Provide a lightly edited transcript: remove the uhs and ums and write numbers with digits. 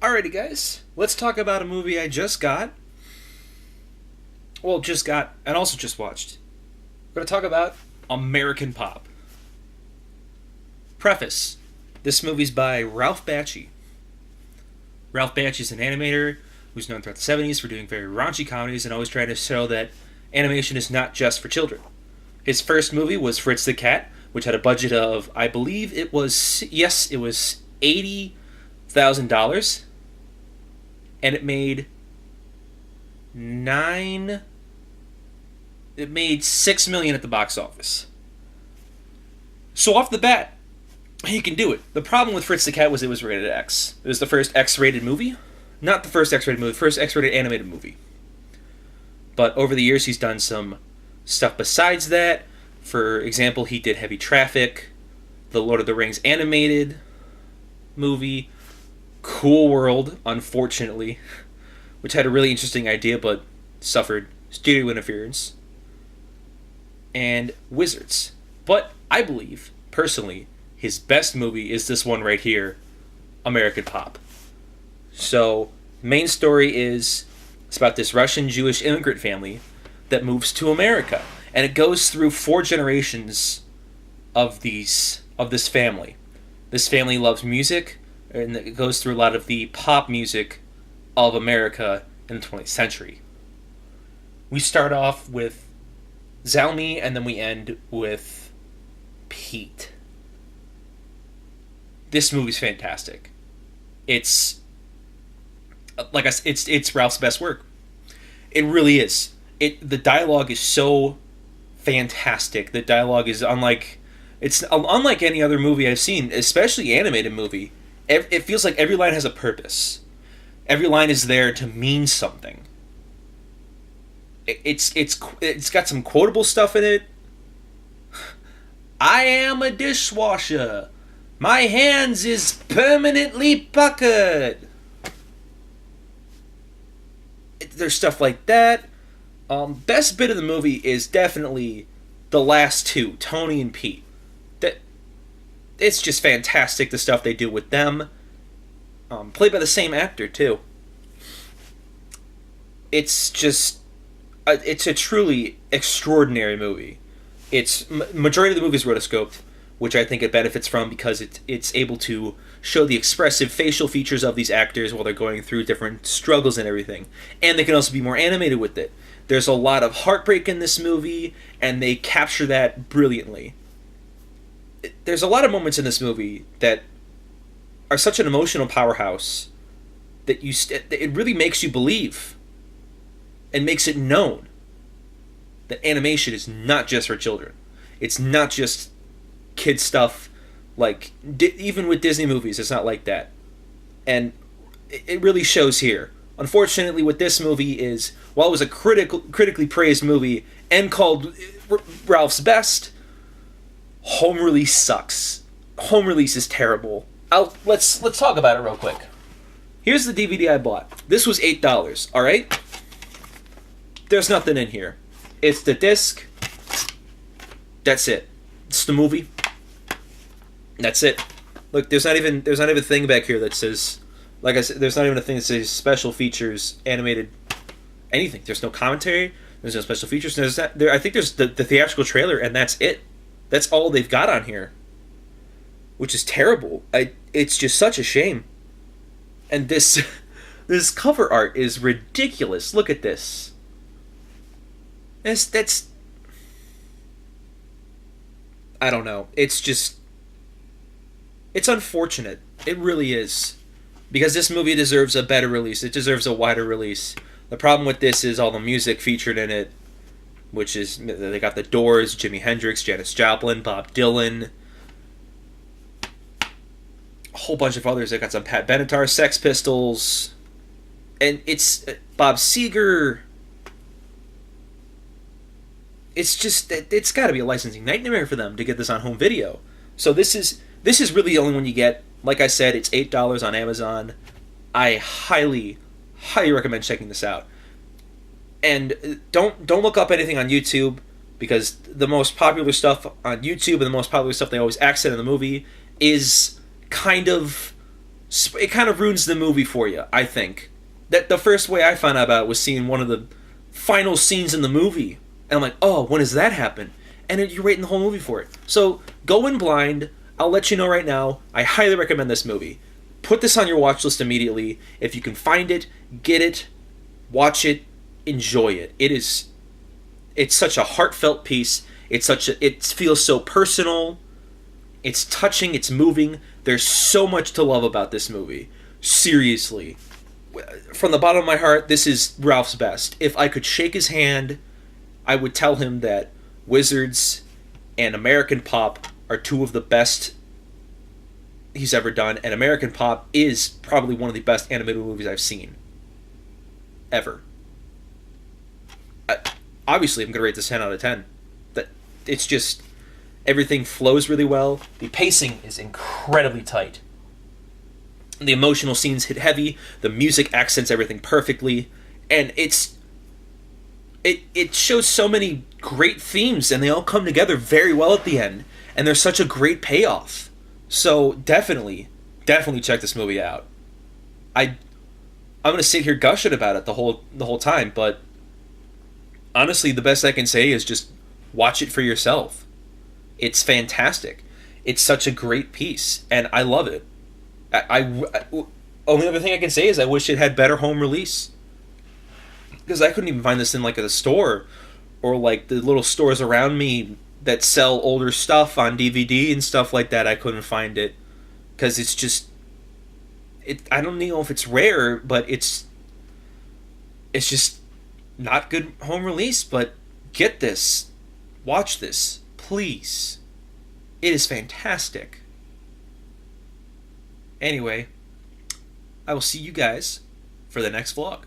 Alrighty, guys. Let's talk about a movie I just got. Well, just got, and also just watched. We're going to talk about American Pop. Preface. This movie's by Ralph Bakshi. Ralph Bakshi is an animator who's known throughout the 70s for doing very raunchy comedies and always trying to show that animation is not just for children. His first movie was Fritz the Cat, which had a budget of, I believe it was $80,000. And it made $6 million at the box office. So off the bat, he can do it. The problem with Fritz the Cat was it was rated X. It was the first X-rated movie. Not the first X-rated movie, the first X-rated animated movie. But over the years, he's done some stuff besides that. For example, he did Heavy Traffic, the Lord of the Rings animated movie, Cool World, unfortunately, which had a really interesting idea but suffered studio interference, and Wizards. But I believe, personally, his best movie is this one right here, American Pop. So, main story is it's about this Russian Jewish immigrant family that moves to America, and it goes through 4 generations of this family. This family loves music, and it goes through a lot of the pop music of America in the 20th century. We start off with Zalmi, and then we end with Pete. This movie's fantastic. It's like I said, it's Ralph's best work. It really is. The dialogue is so fantastic. The dialogue is unlike any other movie I've seen, especially animated movie. It feels like every line has a purpose. Every line is there to mean something. It's got some quotable stuff in it. I am a dishwasher. My hands is permanently puckered. There's stuff like that. Best bit of the movie is definitely the last two, Tony and Pete. It's just fantastic, the stuff they do with them. Played by the same actor, too. It's just... it's a truly extraordinary movie. Majority of the movie is rotoscoped, which I think it benefits from because it's able to show the expressive facial features of these actors while they're going through different struggles and everything. And they can also be more animated with it. There's a lot of heartbreak in this movie, and they capture that brilliantly. There's a lot of moments in this movie that are such an emotional powerhouse that it really makes you believe and makes it known that animation is not just for children. It's not just kid stuff. Like, even with Disney movies, it's not like that. And it really shows here. Unfortunately, with this movie is, while it was a critically praised movie and called Ralph's best, home release sucks. Home release is terrible. Let's talk about it real quick. Here's the DVD I bought. This was $8, alright? There's nothing in here. It's the disc. That's it. It's the movie. That's it. Look, there's not even a thing back here that says, like I said, there's not even a thing that says special features, animated, anything. There's no commentary. There's no special features. I think there's the theatrical trailer, and that's it. That's all they've got on here, which is terrible. It's just such a shame. And this cover art is ridiculous. Look at this. That's I don't know. It's unfortunate. It really is. Because this movie deserves a better release. It deserves a wider release. The problem with this is all the music featured in it, which is, they got the Doors, Jimi Hendrix, Janis Joplin, Bob Dylan, a whole bunch of others. They got some Pat Benatar, Sex Pistols, and it's Bob Seger. It's just, it's got to be a licensing nightmare for them to get this on home video. So this is really the only one you get. Like I said, it's $8 on Amazon. I highly recommend checking this out. And don't look up anything on YouTube, because the most popular stuff on YouTube and the most popular stuff they always accent in the movie is kind of it kind of ruins the movie for you, I think. That the first way I found out about it was seeing one of the final scenes in the movie. And I'm like, oh, when does that happen? And you're waiting the whole movie for it. So go in blind. I'll let you know right now. I highly recommend this movie. Put this on your watch list immediately. If you can find it, get it, watch it, enjoy it. It's such a heartfelt piece. It feels so personal. It's touching, it's moving. There's so much to love about this movie. Seriously. From the bottom of my heart, this is Ralph's best. If I could shake his hand, I would tell him that Wizards and American Pop are two of the best he's ever done, and American Pop is probably one of the best animated movies I've seen. Ever. Obviously, I'm going to rate this 10 out of 10. It's just, everything flows really well. The pacing is incredibly tight. The emotional scenes hit heavy. The music accents everything perfectly. And it shows so many great themes, and they all come together very well at the end. And there's such a great payoff. So definitely check this movie out. I'm gonna sit here gushing about it the whole time, but honestly, the best I can say is just watch it for yourself. It's fantastic. It's such a great piece, and I love it. Only other thing I can say is I wish it had better home release, because I couldn't even find this in like a store or like the little stores around me that sell older stuff on DVD and stuff like that. I couldn't find it because it's just I don't know if it's rare, but it's just not good home release. But get this, watch this, please. It is fantastic. Anyway, I will see you guys for the next vlog.